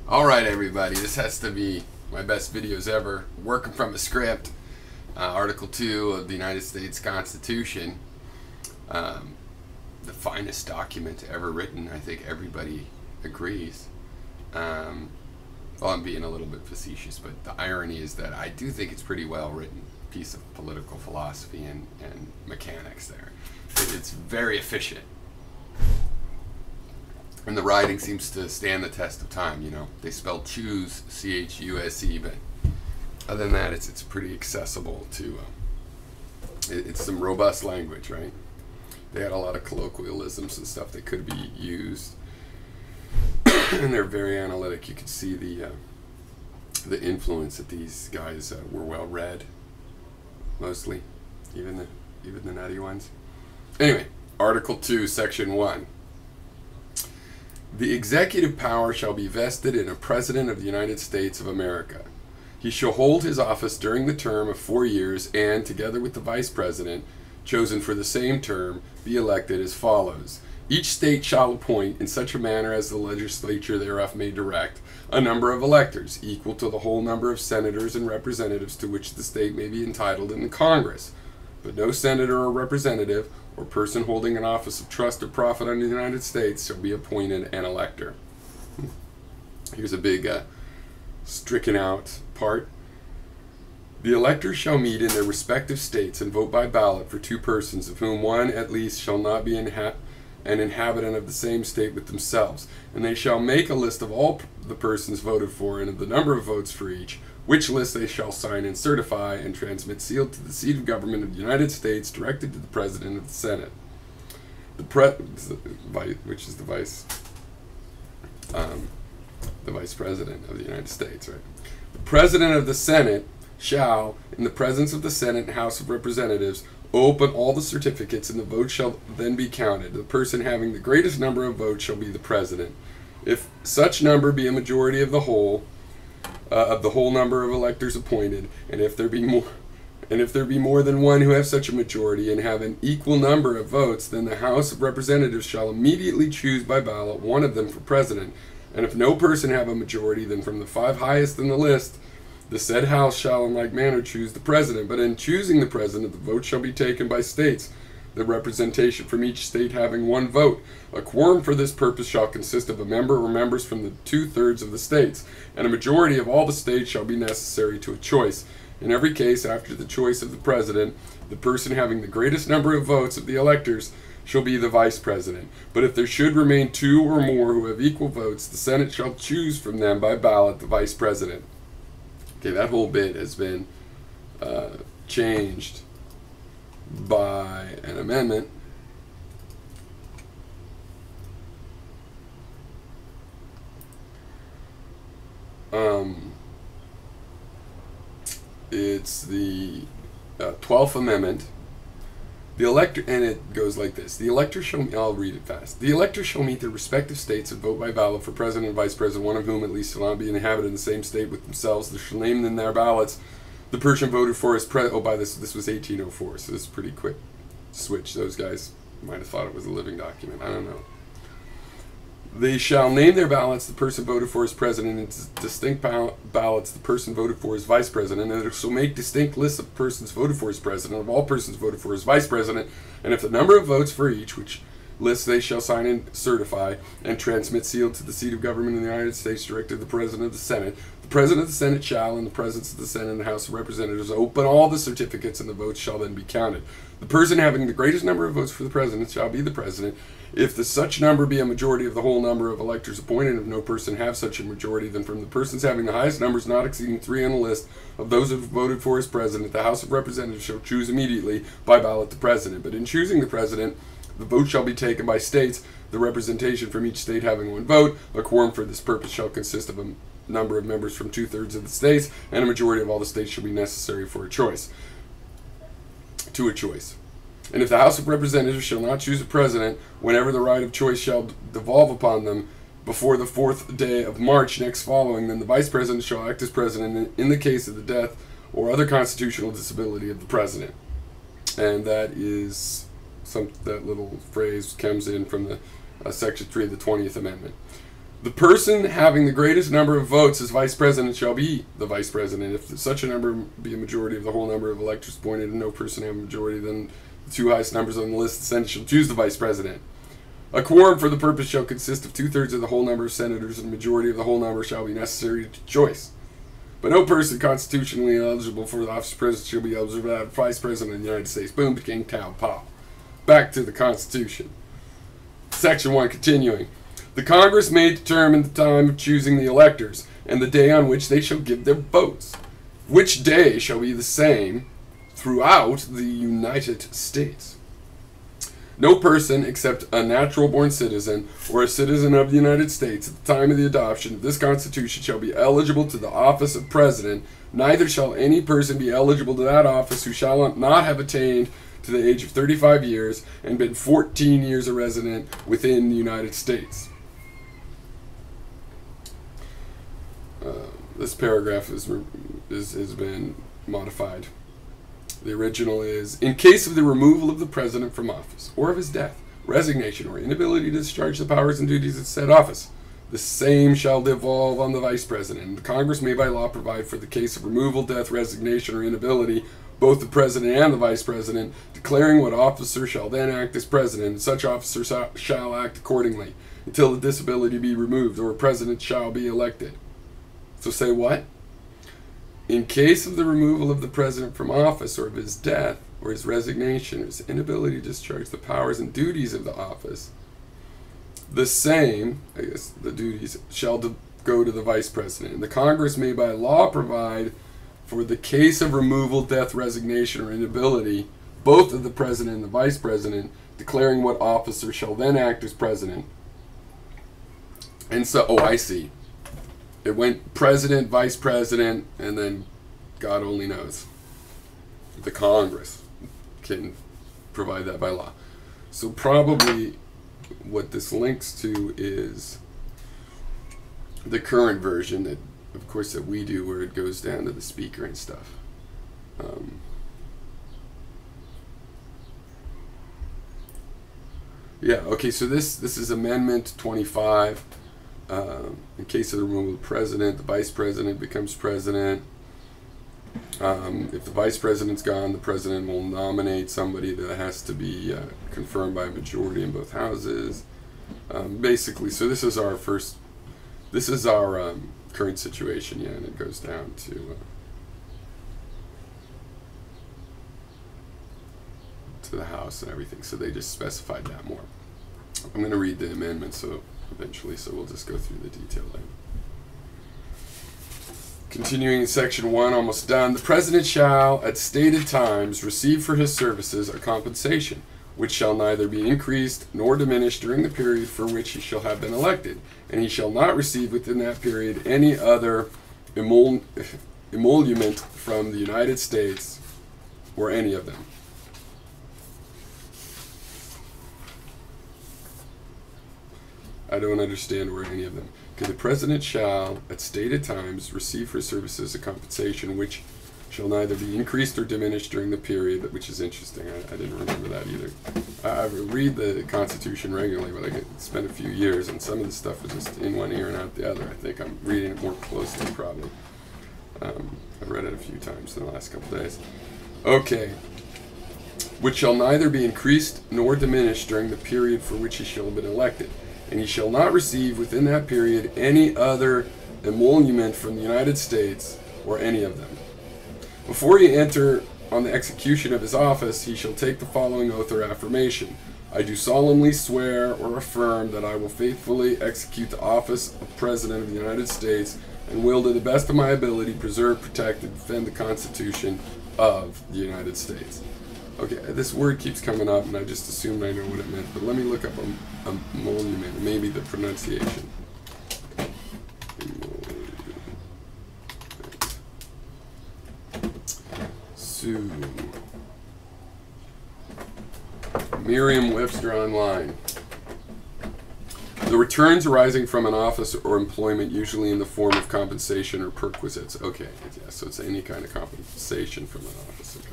Alright everybody, this has to be my best videos ever. Working from a script, Article 2 of the United States Constitution. The finest document ever written, I think everybody agrees. Well, I'm being a little bit facetious, but the irony is that I do think it's pretty well written piece of political philosophy and mechanics there. It's very efficient. And the writing seems to stand the test of time, you know. They spell choose, C-H-U-S-E, but other than that, it's pretty accessible to, it's some robust language, right? They had a lot of colloquialisms and stuff that could be used. And they're very analytic. You can see the influence that these guys were well read, mostly, even the nutty ones. Anyway, Article 2, Section 1. The executive power shall be vested in a President of the United States of America. He shall hold his office during the term of 4 years and, together with the Vice President, chosen for the same term, be elected as follows. Each state shall appoint, in such a manner as the legislature thereof may direct, a number of electors, equal to the whole number of senators and representatives to which the state may be entitled in the Congress. But no senator or representative, or person holding an office of trust or profit under the United States shall be appointed an elector. Here's a big stricken out part. The electors shall meet in their respective states and vote by ballot for 2 persons, of whom one at least shall not be an inhabitant of the same state with themselves, and they shall make a list of all the persons voted for and of the number of votes for each, which list they shall sign and certify and transmit sealed to the seat of government of the United States, directed to the President of the Senate, which is the Vice President of the United States, right? The President of the Senate shall, in the presence of the Senate and House of Representatives, open all the certificates, and the votes shall then be counted. The person having the greatest number of votes shall be the President. If such number be a majority of the whole number of electors appointed, and if there be more than one who have such a majority and have an equal number of votes, then the House of Representatives shall immediately choose by ballot one of them for President. And if no person have a majority, then from the 5 highest in the list, the said House shall in like manner choose the President. But in choosing the President, the vote shall be taken by states, the representation from each state having 1 vote. A quorum for this purpose shall consist of a member or members from the 2/3 of the states, and a majority of all the states shall be necessary to a choice. In every case, after the choice of the President, the person having the greatest number of votes of the electors shall be the Vice President. But if there should remain 2 or more who have equal votes, the Senate shall choose from them by ballot the Vice President. Okay, that whole bit has been changed by an amendment it's the 12th Amendment. The elector, and it goes like this. The elector shall, I'll read it fast. The electors shall meet their respective states and vote by ballot for President and Vice President, one of whom at least shall not be inhabited in the same state with themselves. They shall name in their ballots the person voted for as this was 1804, so this is a pretty quick switch. Those guys might have thought it was a living document. I don't know. They shall name their ballots the person voted for as President, and distinct ballots the person voted for as Vice President, and they shall make distinct lists of persons voted for as President, of all persons voted for as Vice President, and if the number of votes for each, which list they shall sign and certify, and transmit sealed to the seat of government in the United States, directed to the President of the Senate. The President of the Senate shall, in the presence of the Senate and the House of Representatives, open all the certificates, and the votes shall then be counted. The person having the greatest number of votes for the President shall be the President. If such number be a majority of the whole number of electors appointed, if no person have such a majority, then from the persons having the highest numbers not exceeding 3 on the list of those who have voted for as President, the House of Representatives shall choose immediately by ballot the President. But in choosing the President, the vote shall be taken by states, the representation from each state having 1 vote. A quorum for this purpose shall consist of a number of members from 2/3 of the states, and a majority of all the states shall be necessary for a choice. And if the House of Representatives shall not choose a President, whenever the right of choice shall devolve upon them, before the 4th day of March next following, then the Vice President shall act as President in the case of the death or other constitutional disability of the President. And that is that little phrase comes in from the Section 3 of the 20th Amendment. The person having the greatest number of votes as vice president shall be the vice president. If such a number be a majority of the whole number of electors appointed and no person have a majority, then the two highest numbers on the list, the Senate shall choose the vice president. A quorum for the purpose shall consist of 2/3 of the whole number of senators, and a majority of the whole number shall be necessary to choice. But no person constitutionally eligible for the office of president shall be eligible to have vice president of the United States. Boom, king, town, pow. Back to the Constitution. Section 1, continuing. The Congress may determine the time of choosing the electors, and the day on which they shall give their votes, which day shall be the same throughout the United States. No person except a natural-born citizen or a citizen of the United States at the time of the adoption of this Constitution shall be eligible to the office of President. Neither shall any person be eligible to that office who shall not have attained to the age of 35 years and been 14 years a resident within the United States. This paragraph has been modified. The original is, in case of the removal of the president from office, or of his death, resignation, or inability to discharge the powers and duties of said office, the same shall devolve on the vice president. And the Congress may by law provide for the case of removal, death, resignation, or inability, both the president and the vice president, declaring what officer shall then act as president, and such officer shall act accordingly, until the disability be removed, or a president shall be elected. So say what? In case of the removal of the president from office, or of his death, or his resignation, or his inability to discharge the powers and duties of the office, the same, I guess the duties, shall go to the vice president. And the Congress may by law provide for the case of removal, death, resignation, or inability, both of the president and the vice president, declaring what officer shall then act as president. And so, oh, I see. It went president, vice president, and then God only knows. The Congress can provide that by law. So probably what this links to is the current version that, of course, that we do, where it goes down to the speaker and stuff. Yeah, okay, so this is Amendment 25. In case of the removal of the president, the vice president becomes president. If the vice president's gone, the president will nominate somebody that has to be confirmed by a majority in both houses. Basically, so this is our current situation, yeah, and it goes down to the House and everything. So they just specified that more. I'm going to read the amendment, so eventually, so we'll just go through the detail later. Continuing in section 1, almost done. The president shall, at stated times, receive for his services a compensation, which shall neither be increased nor diminished during the period for which he shall have been elected, and he shall not receive within that period any other emolument from the United States or any of them. I don't understand where any of them. Okay, the president shall, at stated times, receive for services a compensation which shall neither be increased or diminished during the period, which is interesting. I didn't remember that either. I read the Constitution regularly, but I spent a few years, and some of the stuff is just in one ear and out the other. I think I'm reading it more closely, probably. I've read it a few times in the last couple days. Okay. Which shall neither be increased nor diminished during the period for which he shall have been elected. And he shall not receive within that period any other emolument from the United States or any of them. Before he enter on the execution of his office, he shall take the following oath or affirmation. I do solemnly swear or affirm that I will faithfully execute the office of President of the United States and will, to the best of my ability, preserve, protect, and defend the Constitution of the United States. Okay, this word keeps coming up, and I just assumed I know what it meant, but let me look up emolument, maybe the pronunciation. Sue. Merriam-Webster Online. The returns arising from an office or employment, usually in the form of compensation or perquisites. Okay, yeah, so it's any kind of compensation from an office. Okay.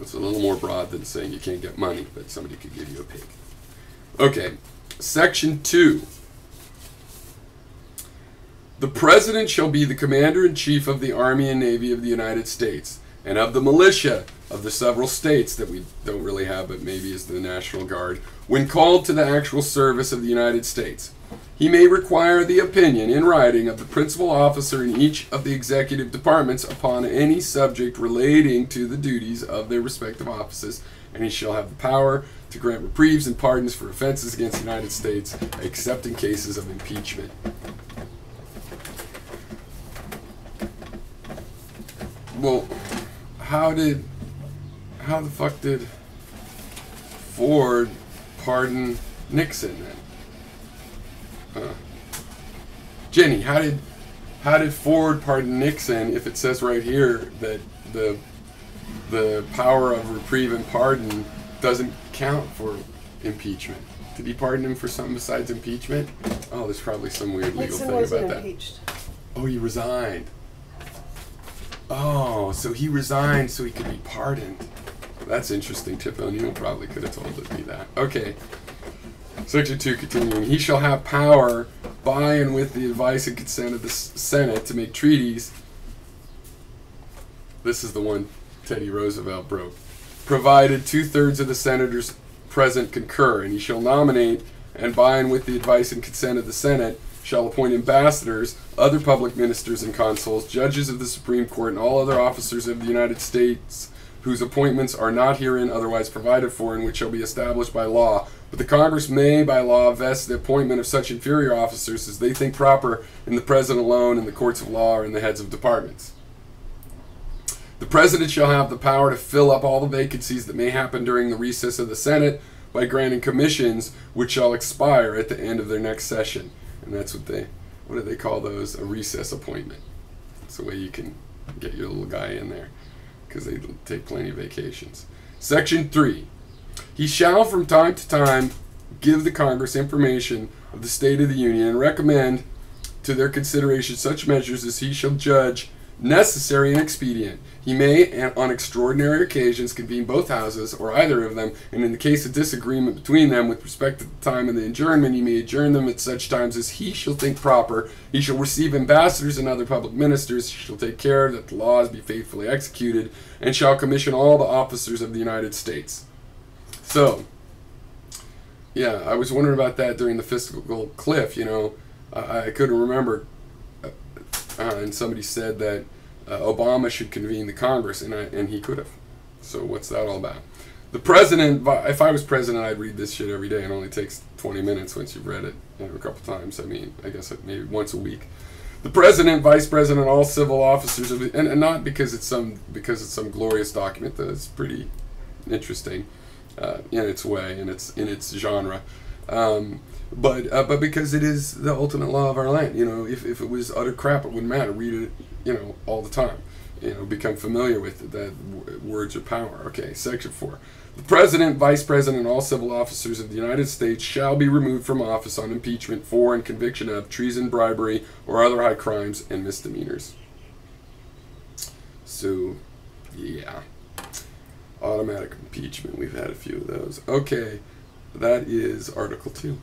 It's a little more broad than saying you can't get money, but somebody could give you a pig. Okay, section 2. The President shall be the Commander-in-Chief of the Army and Navy of the United States, and of the militia of the several states that we don't really have, but maybe is the National Guard, when called to the actual service of the United States. He may require the opinion in writing of the principal officer in each of the executive departments upon any subject relating to the duties of their respective offices, and he shall have the power to grant reprieves and pardons for offenses against the United States, except in cases of impeachment. Well, how the fuck did Ford pardon Nixon then? Jenny, how did Ford pardon Nixon if it says right here that the power of reprieve and pardon doesn't count for impeachment? Did he pardon him for something besides impeachment? Oh, there's probably some weird legal Nixon thing wasn't about that. impeached. Oh, he resigned. Oh, so he resigned so he could be pardoned. That's interesting. Tip O'Neill probably could have told me that. Okay. Section 2 continuing. He shall have power by and with the advice and consent of the Senate to make treaties. This is the one Teddy Roosevelt broke. Provided 2/3 of the senators present concur, and he shall nominate, and by and with the advice and consent of the Senate, shall appoint ambassadors, other public ministers and consuls, judges of the Supreme Court, and all other officers of the United States whose appointments are not herein otherwise provided for, and which shall be established by law. But the Congress may, by law, vest the appointment of such inferior officers as they think proper in the President alone, in the courts of law, or in the heads of departments. The President shall have the power to fill up all the vacancies that may happen during the recess of the Senate by granting commissions which shall expire at the end of their next session. And that's what do they call those? A recess appointment. It's the way you can get your little guy in there, because they take plenty of vacations. Section 3. He shall from time to time give the Congress information of the state of the Union and recommend to their consideration such measures as he shall judge necessary and expedient. He may, on extraordinary occasions, convene both houses, or either of them, and in the case of disagreement between them with respect to the time of the adjournment, he may adjourn them at such times as he shall think proper. He shall receive ambassadors and other public ministers. He shall take care that the laws be faithfully executed, and shall commission all the officers of the United States. So, yeah, I was wondering about that during the fiscal cliff. You know, I couldn't remember, and somebody said that Obama should convene the Congress, and he could have. So what's that all about? The President, if I was President, I'd read this shit every day. It only takes 20 minutes once you've read it a couple times. I mean, I guess maybe once a week. The President, Vice President, all civil officers, and not because it's some glorious document. That's pretty interesting in its way, and in its genre. But because it is the ultimate law of our land. You know, if it was utter crap, it wouldn't matter. Read it, you know, all the time. You know, become familiar with it, that words are power. Okay, Section 4. The President, Vice President, and all civil officers of the United States shall be removed from office on impeachment for and conviction of treason, bribery, or other high crimes and misdemeanors. So, yeah. Automatic impeachment. We've had a few of those. Okay, that is Article 2.